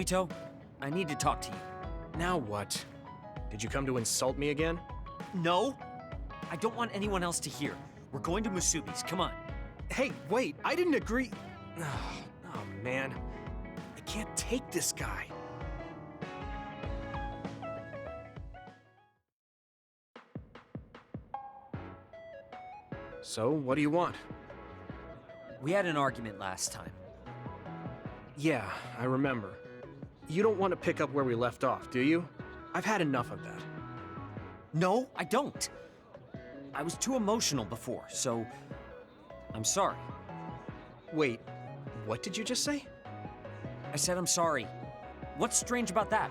Yuito, I need to talk to you. Now what? Did you come to insult me again? No? I don't want anyone else to hear. We're going to Musubi's, come on. Hey, wait, I didn't agree. Oh, man. I can't take this guy. So, what do you want? We had an argument last time. Yeah, I remember. You don't want to pick up where we left off, do you? I've had enough of that. No, I don't. I was too emotional before, so I'm sorry. Wait, what did you just say? I said I'm sorry. What's strange about that?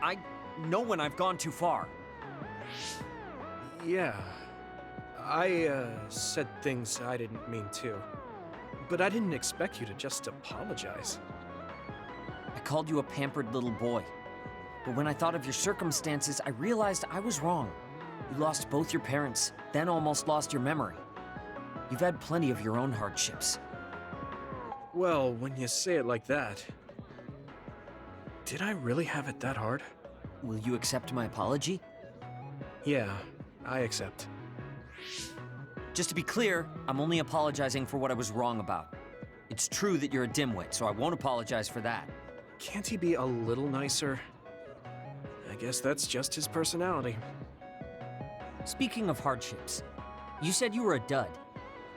I know when I've gone too far. Yeah, I said things I didn't mean to. But I didn't expect you to just apologize. I called you a pampered little boy. But when I thought of your circumstances, I realized I was wrong. You lost both your parents, then almost lost your memory. You've had plenty of your own hardships. Well, when you say it like that... Did I really have it that hard? Will you accept my apology? Yeah, I accept. Just to be clear, I'm only apologizing for what I was wrong about. It's true that you're a dimwit, so I won't apologize for that. Can't he be a little nicer? I guess that's just his personality. Speaking of hardships, you said you were a dud.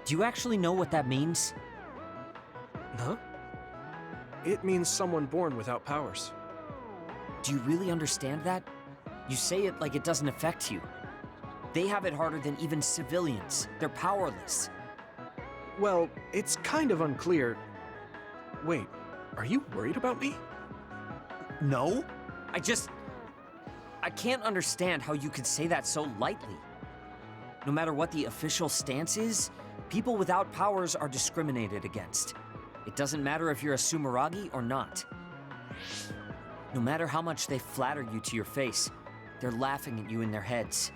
Do you actually know what that means? Huh? It means someone born without powers. Do you really understand that? You say it like it doesn't affect you. They have it harder than even civilians. They're powerless. Well, it's kind of unclear. Wait, are you worried about me? No. I can't understand how you could say that so lightly. No matter what the official stance is, people without powers are discriminated against. It doesn't matter if you're a Sumeragi or not. No matter how much they flatter you to your face, they're laughing at you in their heads.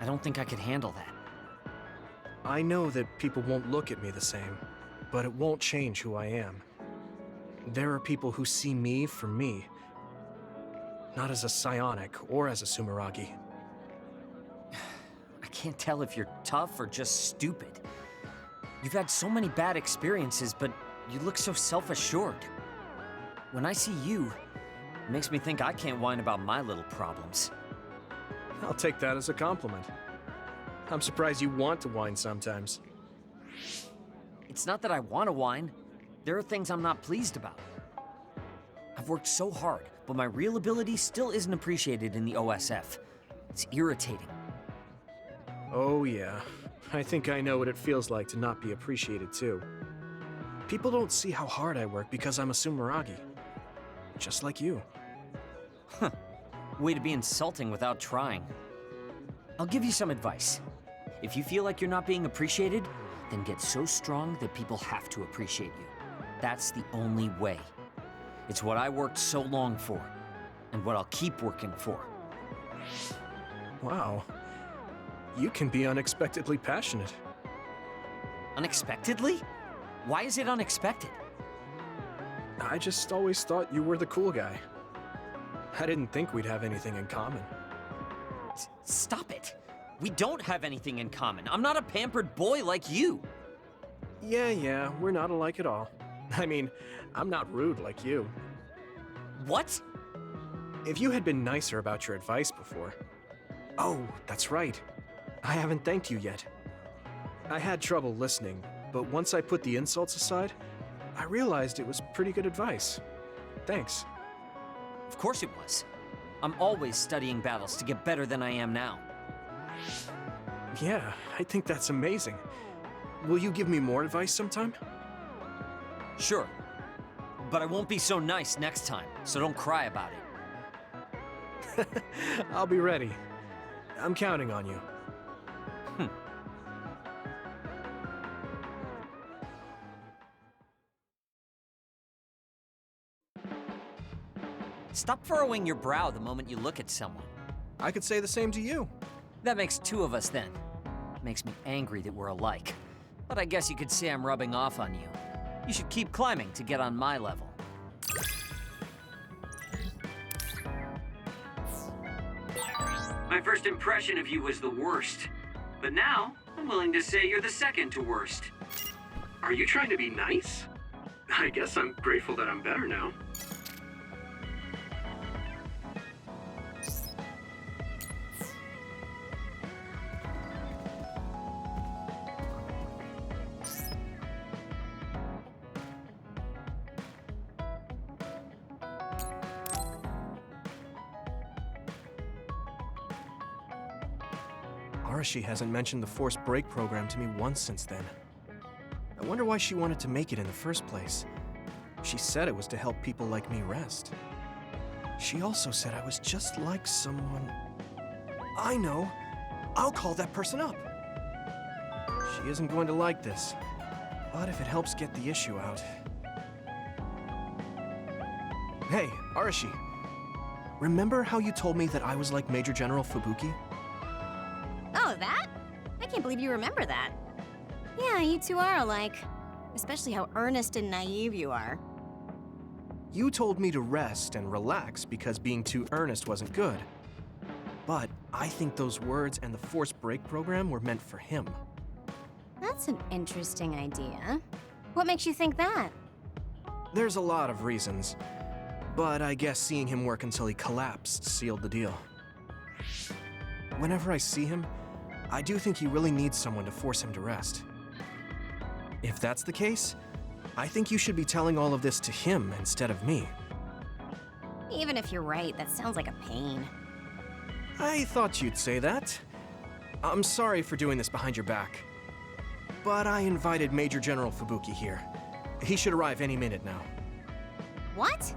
I don't think I could handle that. I know that people won't look at me the same, but it won't change who I am. There are people who see me for me, not as a psionic or as a Sumeragi. I can't tell if you're tough or just stupid. You've had so many bad experiences, but you look so self-assured. When I see you, it makes me think I can't whine about my little problems. I'll take that as a compliment. I'm surprised you want to whine sometimes. It's not that I want to whine. There are things I'm not pleased about. I've worked so hard, but my real ability still isn't appreciated in the OSF. It's irritating. Oh yeah, I think I know what it feels like to not be appreciated too. People don't see how hard I work because I'm a Sumeragi. Just like you. Huh. Way to be insulting without trying. I'll give you some advice. If you feel like you're not being appreciated, then get so strong that people have to appreciate you. That's the only way. It's what I worked so long for, and what I'll keep working for. Wow. You can be unexpectedly passionate. Unexpectedly? Why is it unexpected? I just always thought you were the cool guy. I didn't think we'd have anything in common. Stop it! We don't have anything in common. I'm not a pampered boy like you. Yeah, we're not alike at all. I mean, I'm not rude like you. What? If you had been nicer about your advice before... Oh, that's right. I haven't thanked you yet. I had trouble listening, but once I put the insults aside, I realized it was pretty good advice. Thanks. Of course it was. I'm always studying battles to get better than I am now. Yeah, I think that's amazing. Will you give me more advice sometime? Sure. But I won't be so nice next time, so don't cry about it. I'll be ready. I'm counting on you. Stop furrowing your brow the moment you look at someone. I could say the same to you. That makes two of us then. Makes me angry that we're alike. But I guess you could say I'm rubbing off on you. You should keep climbing to get on my level. My first impression of you was the worst. But now, I'm willing to say you're the second to worst. Are you trying to be nice? I guess I'm grateful that I'm better now. Arashi hasn't mentioned the forced break program to me once since then. I wonder why she wanted to make it in the first place. She said it was to help people like me rest. She also said I was just like someone... I know! I'll call that person up! She isn't going to like this, but if it helps get the issue out... Hey, Arashi. Remember how you told me that I was like Major General Fubuki? Oh, that? I can't believe you remember that. Yeah, you two are alike. Especially how earnest and naive you are. You told me to rest and relax because being too earnest wasn't good. But I think those words and the forced break program were meant for him. That's an interesting idea. What makes you think that? There's a lot of reasons, but I guess seeing him work until he collapsed sealed the deal. Whenever I see him, I do think he really needs someone to force him to rest. If that's the case, I think you should be telling all of this to him instead of me. Even if you're right, that sounds like a pain. I thought you'd say that. I'm sorry for doing this behind your back. But I invited Major General Fubuki here. He should arrive any minute now. What?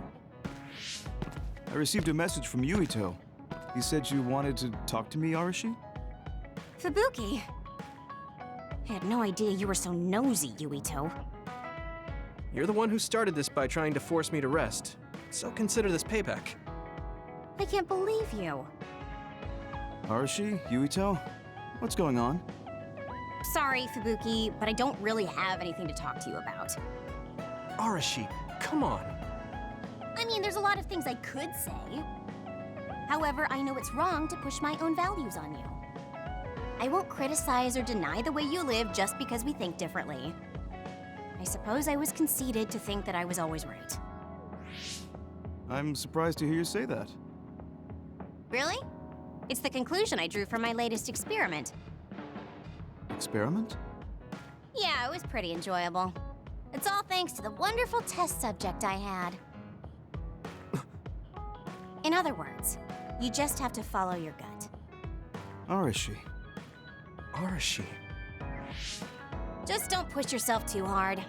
I received a message from Yuito. He said you wanted to talk to me, Arashi? Fubuki? I had no idea you were so nosy, Yuito. You're the one who started this by trying to force me to rest, so consider this payback. I can't believe you. Arashi? Yuito? What's going on? Sorry, Fubuki, but I don't really have anything to talk to you about. Arashi, come on. I mean, there's a lot of things I could say. However, I know it's wrong to push my own values on you. I won't criticize or deny the way you live just because we think differently. I suppose I was conceited to think that I was always right. I'm surprised to hear you say that. Really? It's the conclusion I drew from my latest experiment. Experiment? Yeah, it was pretty enjoyable. It's all thanks to the wonderful test subject I had. In other words, you just have to follow your gut. Arashi. Arashi. Just don't push yourself too hard.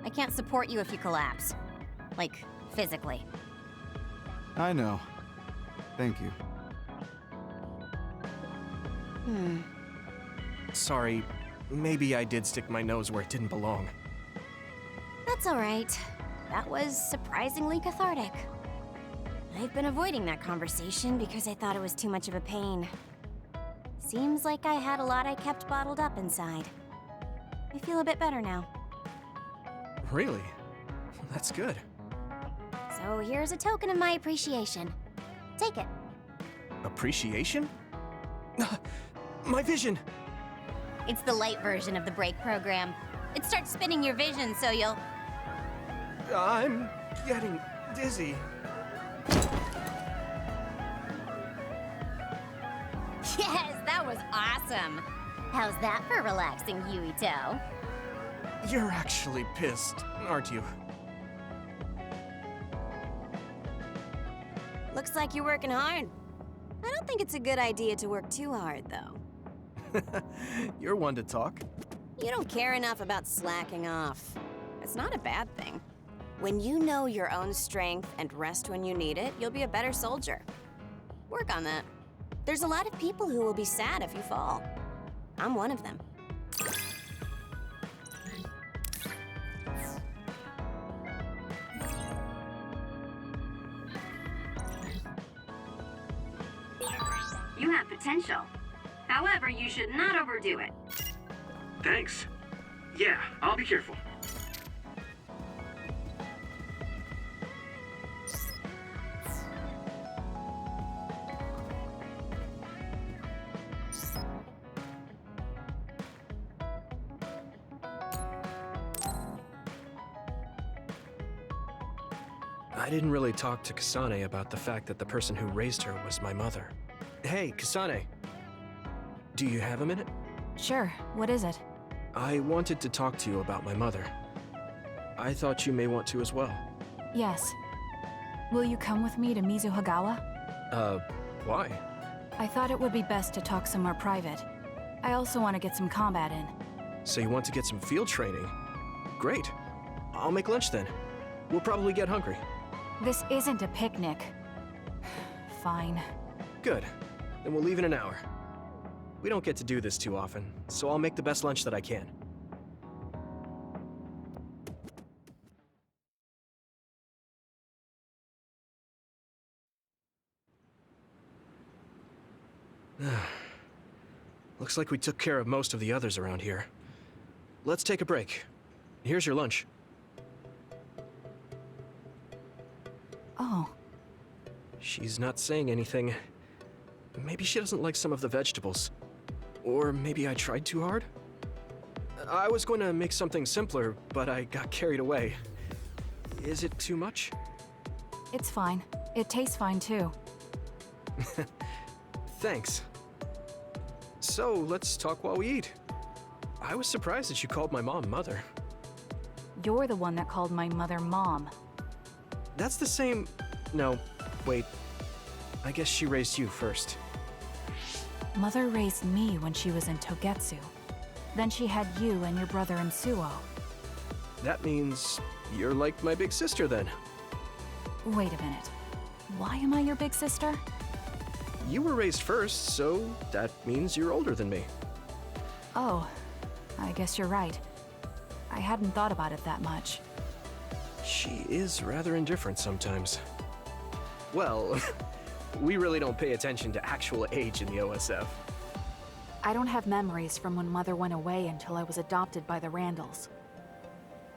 I can't support you if you collapse. Like, physically. I know. Thank you. Sorry, maybe I did stick my nose where it didn't belong. That's all right. That was surprisingly cathartic. I've been avoiding that conversation because I thought it was too much of a pain. Seems like I had a lot I kept bottled up inside. I feel a bit better now. Really? That's good. So here's a token of my appreciation. Take it. Appreciation? My vision! It's the light version of the break program. It starts spinning your vision so you'll... I'm getting dizzy. Yes, that was awesome! How's that for relaxing, Yuito? You're actually pissed, aren't you? Looks like you're working hard. I don't think it's a good idea to work too hard, though. You're one to talk. You don't care enough about slacking off. It's not a bad thing. When you know your own strength and rest when you need it, you'll be a better soldier. Work on that. There's a lot of people who will be sad if you fall. I'm one of them. You have potential. However, you should not overdo it. Thanks. Yeah, I'll be careful. I didn't really talk to Kasane about the fact that the person who raised her was my mother. Hey, Kasane. Do you have a minute? Sure, what is it? I wanted to talk to you about my mother. I thought you may want to as well. Yes. Will you come with me to Mizuhagawa? Why? I thought it would be best to talk somewhere private. I also want to get some combat in. So you want to get some field training? Great. I'll make lunch then. We'll probably get hungry. This isn't a picnic. Fine. Good. Then we'll leave in an hour. We don't get to do this too often, so I'll make the best lunch that I can. Looks like we took care of most of the others around here. Let's take a break. Here's your lunch. Oh, She's not saying anything. Maybe she doesn't like some of the vegetables. Or maybe I tried too hard? I was going to make something simpler, but I got carried away. Is it too much? it's fine. It tastes fine too. Thanks. So, let's talk while we eat. I was surprised that you called my mom Mother. You're the one that called my mother Mom. That's the same... No, wait. I guess she raised you first. Mother raised me when she was in Togetsu. Then she had you and your brother in Suo. That means you're like my big sister then. Wait a minute. Why am I your big sister? You were raised first, so that means you're older than me. Oh, I guess you're right. I hadn't thought about it that much. She is rather indifferent sometimes. Well, we really don't pay attention to actual age in the OSF. I don't have memories from when Mother went away until I was adopted by the Randalls.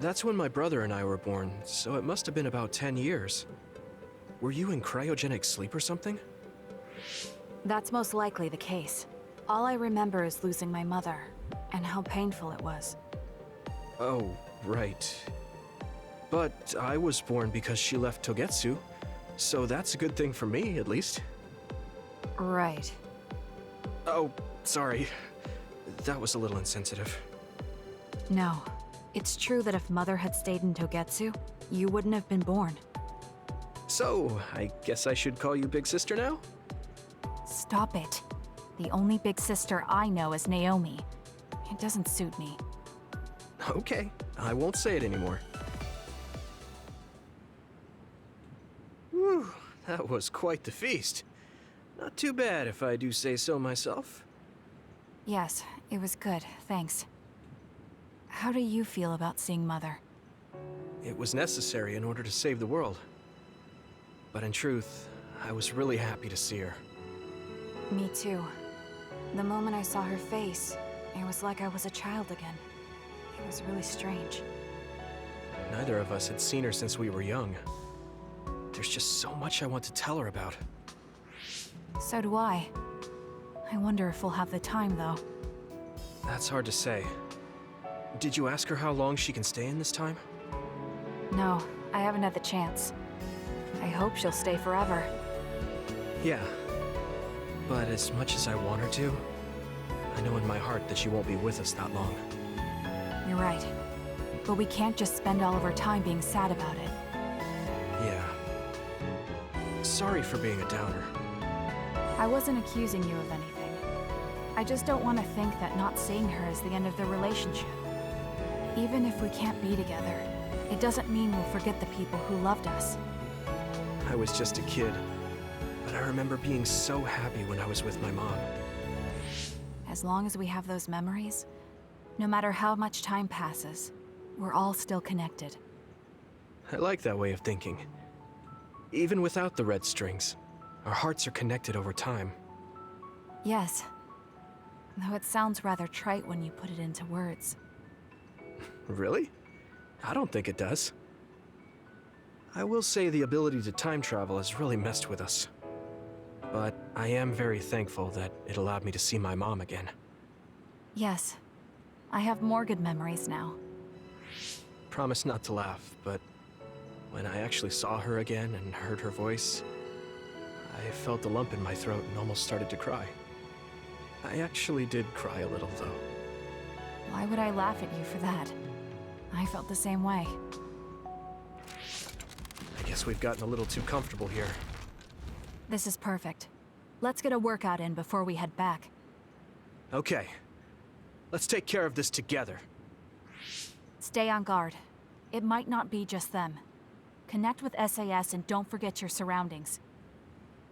That's when my brother and I were born, so it must have been about 10 years. Were you in cryogenic sleep or something? That's most likely the case. All I remember is losing my mother, and how painful it was. Oh, right. But I was born because she left Togetsu, so that's a good thing for me, at least. Right. Oh, sorry. That was a little insensitive. No. It's true that if Mother had stayed in Togetsu, you wouldn't have been born. So, I guess I should call you Big Sister now? Stop it. The only big sister I know is Naomi. It doesn't suit me. Okay, I won't say it anymore. Whew, that was quite the feast. Not too bad if I do say so myself. Yes, it was good, thanks. How do you feel about seeing Mother? It was necessary in order to save the world. But in truth, I was really happy to see her. Me too. The moment I saw her face, it was like I was a child again. It was really strange. Neither of us had seen her since we were young. There's just so much I want to tell her about. So do I. I wonder if we'll have the time, though. That's hard to say. Did you ask her how long she can stay in this time? No, I haven't had the chance. I hope she'll stay forever. Yeah. But as much as I want her to, I know in my heart that she won't be with us that long. You're right. But we can't just spend all of our time being sad about it. Yeah. Sorry for being a downer. I wasn't accusing you of anything. I just don't want to think that not seeing her is the end of the relationship. Even if we can't be together, it doesn't mean we'll forget the people who loved us. I was just a kid, but I remember being so happy when I was with my mom. As long as we have those memories, no matter how much time passes, we're all still connected. I like that way of thinking. Even without the red strings, our hearts are connected over time. Yes. Though it sounds rather trite when you put it into words. Really? I don't think it does. I will say the ability to time travel has really messed with us. But I am very thankful that it allowed me to see my mom again. Yes. I have more good memories now. Promise not to laugh, but when I actually saw her again and heard her voice, I felt a lump in my throat and almost started to cry. I actually did cry a little, though. Why would I laugh at you for that? I felt the same way. I guess we've gotten a little too comfortable here. This is perfect. Let's get a workout in before we head back. Okay. Let's take care of this together. Stay on guard. It might not be just them. Connect with SAS and don't forget your surroundings.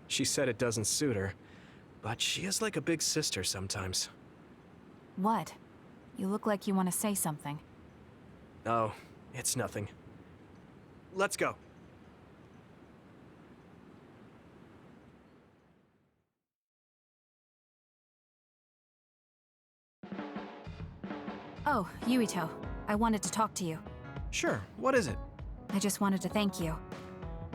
She said it doesn't suit her, but she is like a big sister sometimes. What? You look like you want to say something. Oh, it's nothing. Let's go. Oh, Yuito. I wanted to talk to you. Sure, what is it? I just wanted to thank you.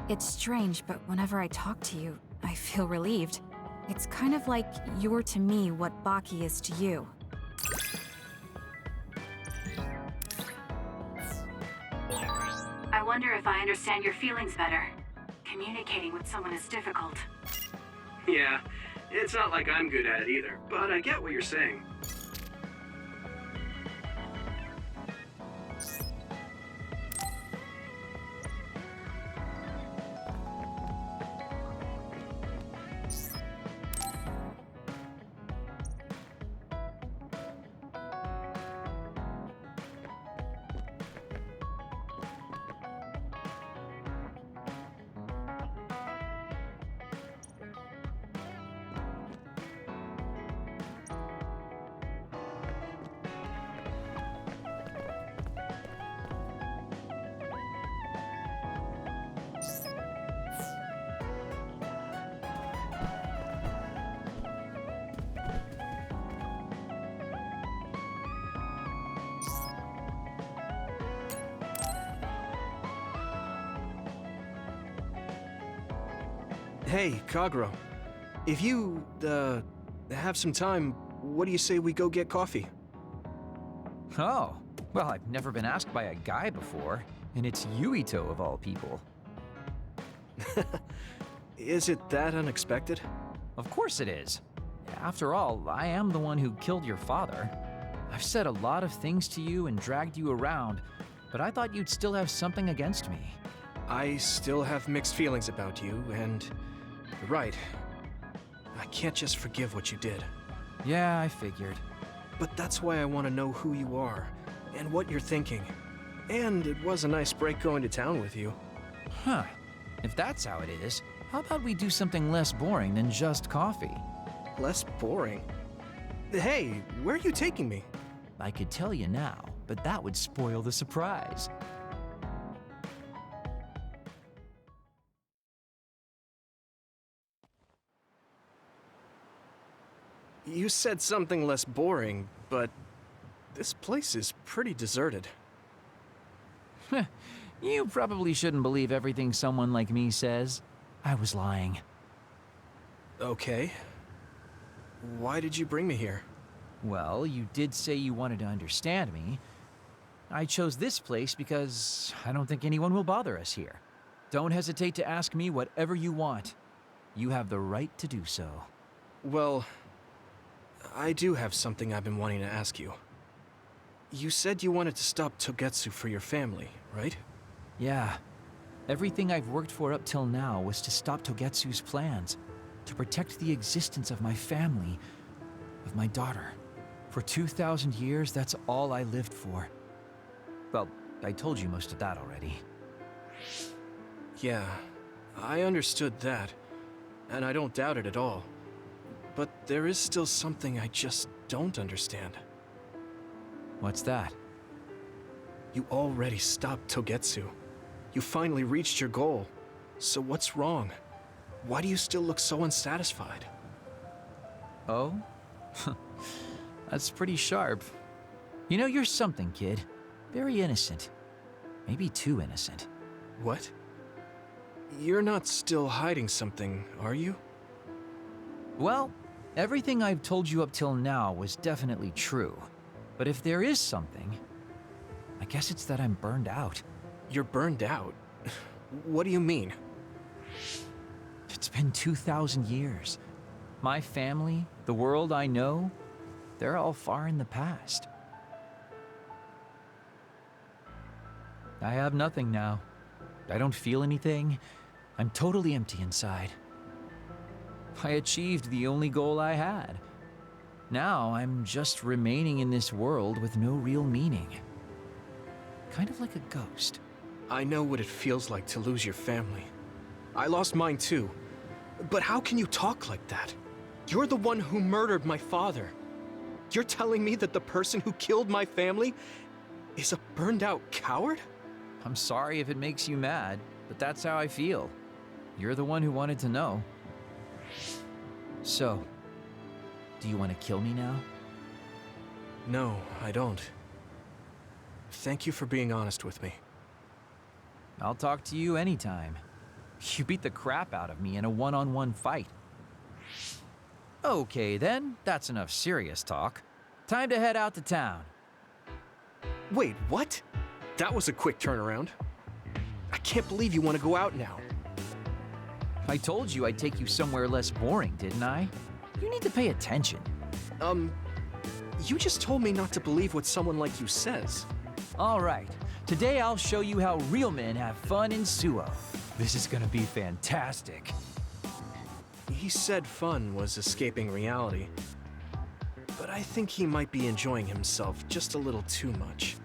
It's strange, but whenever I talk to you, I feel relieved. It's kind of like you're to me what Baki is to you. I wonder if I understand your feelings better. Communicating with someone is difficult. Yeah, it's not like I'm good at it either, but I get what you're saying. Hey, Kagero. If you, have some time, what do you say we go get coffee? Oh, well, I've never been asked by a guy before, and it's Yuito of all people. Is it that unexpected? Of course it is. After all, I am the one who killed your father. I've said a lot of things to you and dragged you around, but I thought you'd still have something against me. I still have mixed feelings about you, and you're right. I can't just forgive what you did. Yeah, I figured. But that's why I want to know who you are, and what you're thinking. And it was a nice break going to town with you. Huh. If that's how it is, how about we do something less boring than just coffee? Less boring? Hey, where are you taking me? I could tell you now, but that would spoil the surprise. You said something less boring, but this place is pretty deserted. You probably shouldn't believe everything someone like me says. I was lying. Okay. Why did you bring me here? Well, you did say you wanted to understand me. I chose this place because I don't think anyone will bother us here. Don't hesitate to ask me whatever you want. You have the right to do so. Well, I do have something I've been wanting to ask you. You said you wanted to stop Togetsu for your family, right? Yeah. Everything I've worked for up till now was to stop Togetsu's plans, to protect the existence of my family, of my daughter. For 2,000 years, that's all I lived for. Well, I told you most of that already. Yeah, I understood that, and I don't doubt it at all. But there is still something I just don't understand. What's that? You already stopped Togetsu. You finally reached your goal. So what's wrong? Why do you still look so unsatisfied? Oh? That's pretty sharp. You know, you're something, kid. Very innocent. Maybe too innocent. What? You're not still hiding something, are you? Well, everything I've told you up till now was definitely true. But if there is something, I guess it's that I'm burned out. You're burned out? What do you mean? It's been 2,000 years. My family, the world I know, they're all far in the past. I have nothing now. I don't feel anything. I'm totally empty inside. I achieved the only goal I had. Now I'm just remaining in this world with no real meaning. Kind of like a ghost. I know what it feels like to lose your family. I lost mine too. But how can you talk like that? You're the one who murdered my father. You're telling me that the person who killed my family is a burned-out coward? I'm sorry if it makes you mad, but that's how I feel. You're the one who wanted to know. So, do you want to kill me now? No, I don't. Thank you for being honest with me. I'll talk to you anytime. You beat the crap out of me in a one-on-one fight. Okay then, that's enough serious talk. Time to head out to town. Wait, what? That was a quick turnaround. I can't believe you want to go out now. I told you I'd take you somewhere less boring, didn't I? You need to pay attention. You just told me not to believe what someone like you says. All right, today I'll show you how real men have fun in Suo. This is gonna be fantastic. He said fun was escaping reality, but I think he might be enjoying himself just a little too much.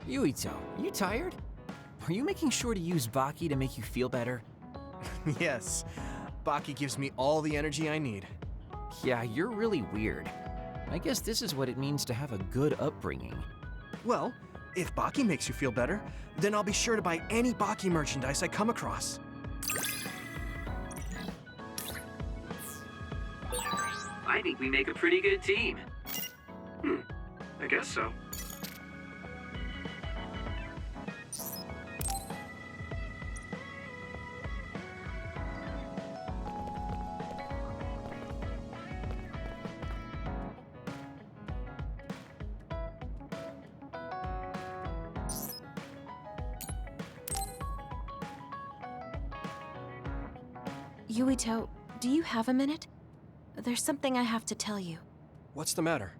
Yuito, you tired? Are you making sure to use Baki to make you feel better? Yes, Baki gives me all the energy I need. Yeah, you're really weird. I guess this is what it means to have a good upbringing. Well, if Baki makes you feel better, then I'll be sure to buy any Baki merchandise I come across. I think we make a pretty good team. I guess so. Yuito, do you have a minute? There's something I have to tell you. What's the matter?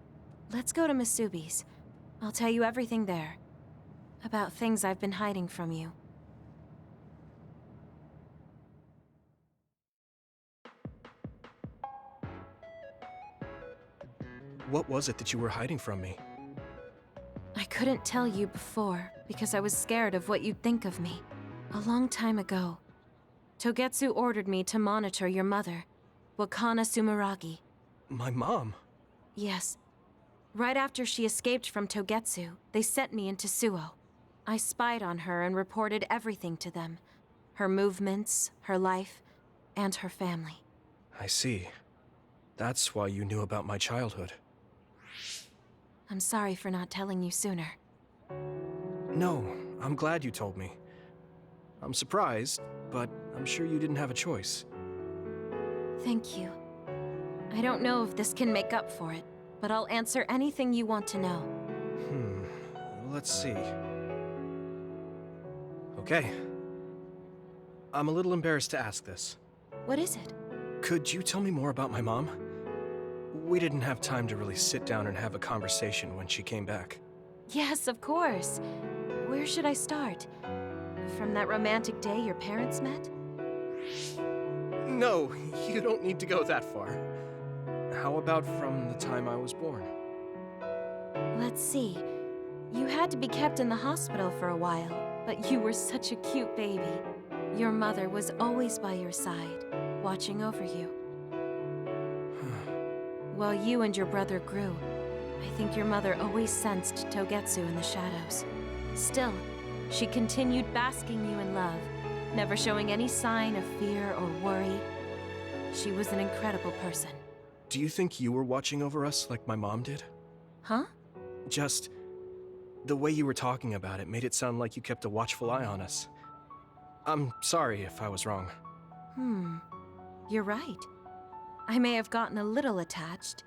Let's go to Masubi's. I'll tell you everything there. About things I've been hiding from you. What was it that you were hiding from me? I couldn't tell you before because I was scared of what you'd think of me. A long time ago, Togetsu ordered me to monitor your mother, Wakana Sumeragi. My mom? Yes. Right after she escaped from Togetsu, they sent me into Suo. I spied on her and reported everything to them. Her movements, her life, and her family. I see. That's why you knew about my childhood. I'm sorry for not telling you sooner. No, I'm glad you told me. I'm surprised, but I'm sure you didn't have a choice. Thank you. I don't know if this can make up for it, but I'll answer anything you want to know. Let's see. Okay. I'm a little embarrassed to ask this. What is it? Could you tell me more about my mom? We didn't have time to really sit down and have a conversation when she came back. Yes, of course. Where should I start? From that romantic day your parents met? No, you don't need to go that far. How about from the time I was born? Let's see. You had to be kept in the hospital for a while, but you were such a cute baby. Your mother was always by your side, watching over you. While you and your brother grew, I think your mother always sensed Togetsu in the shadows. Still, she continued basking you in love, never showing any sign of fear or worry. She was an incredible person. Do you think you were watching over us like my mom did? Huh? Just the way you were talking about it made it sound like you kept a watchful eye on us. I'm sorry if I was wrong. You're right. I may have gotten a little attached.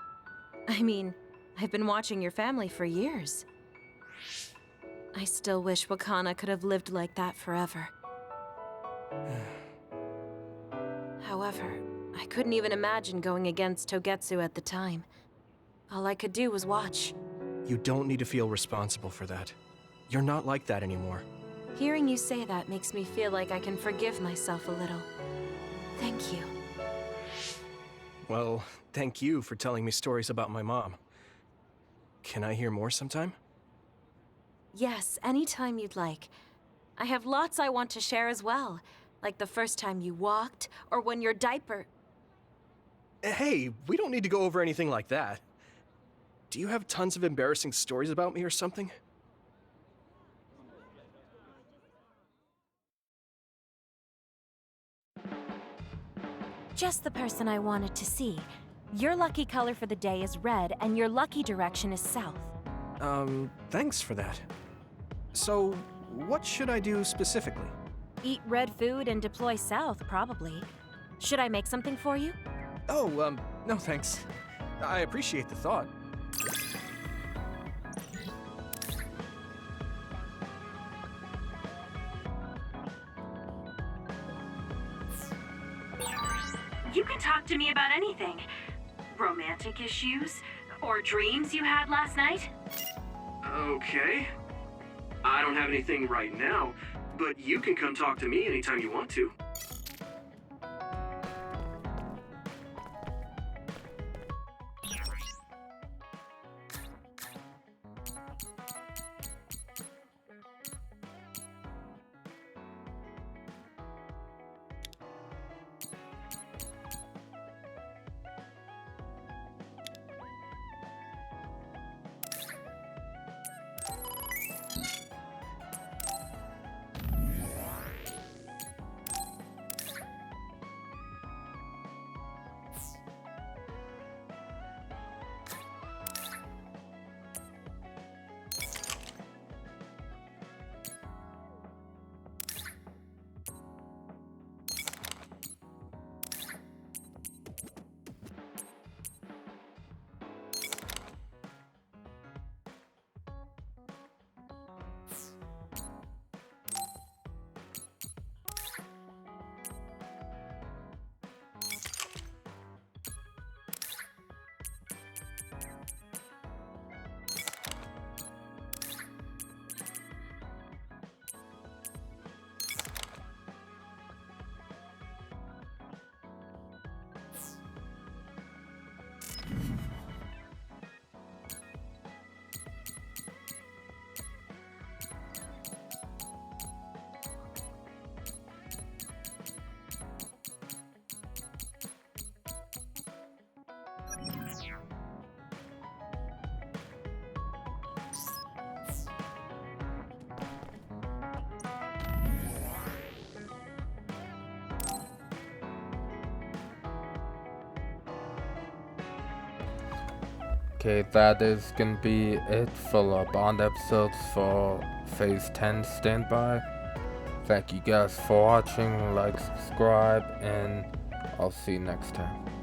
I mean, I've been watching your family for years. I still wish Wakana could have lived like that forever. However, I couldn't even imagine going against Togetsu at the time. All I could do was watch. You don't need to feel responsible for that. You're not like that anymore. Hearing you say that makes me feel like I can forgive myself a little. Thank you. Well, thank you for telling me stories about my mom. Can I hear more sometime? Yes, anytime you'd like. I have lots I want to share as well, like the first time you walked, or when your diaper... Hey, we don't need to go over anything like that. Do you have tons of embarrassing stories about me or something? Just the person I wanted to see. Your lucky color for the day is red, and your lucky direction is south. Thanks for that. So, what should I do specifically? Eat red food and deploy south, probably. Should I make something for you? Oh, no thanks. I appreciate the thought. You can talk to me about anything. Romantic issues, or dreams you had last night. Okay. I don't have anything right now, but you can come talk to me anytime you want to. Okay, that is gonna be it for our Bond episodes for Phase 10 Standby. Thank you guys for watching, like, subscribe, and I'll see you next time.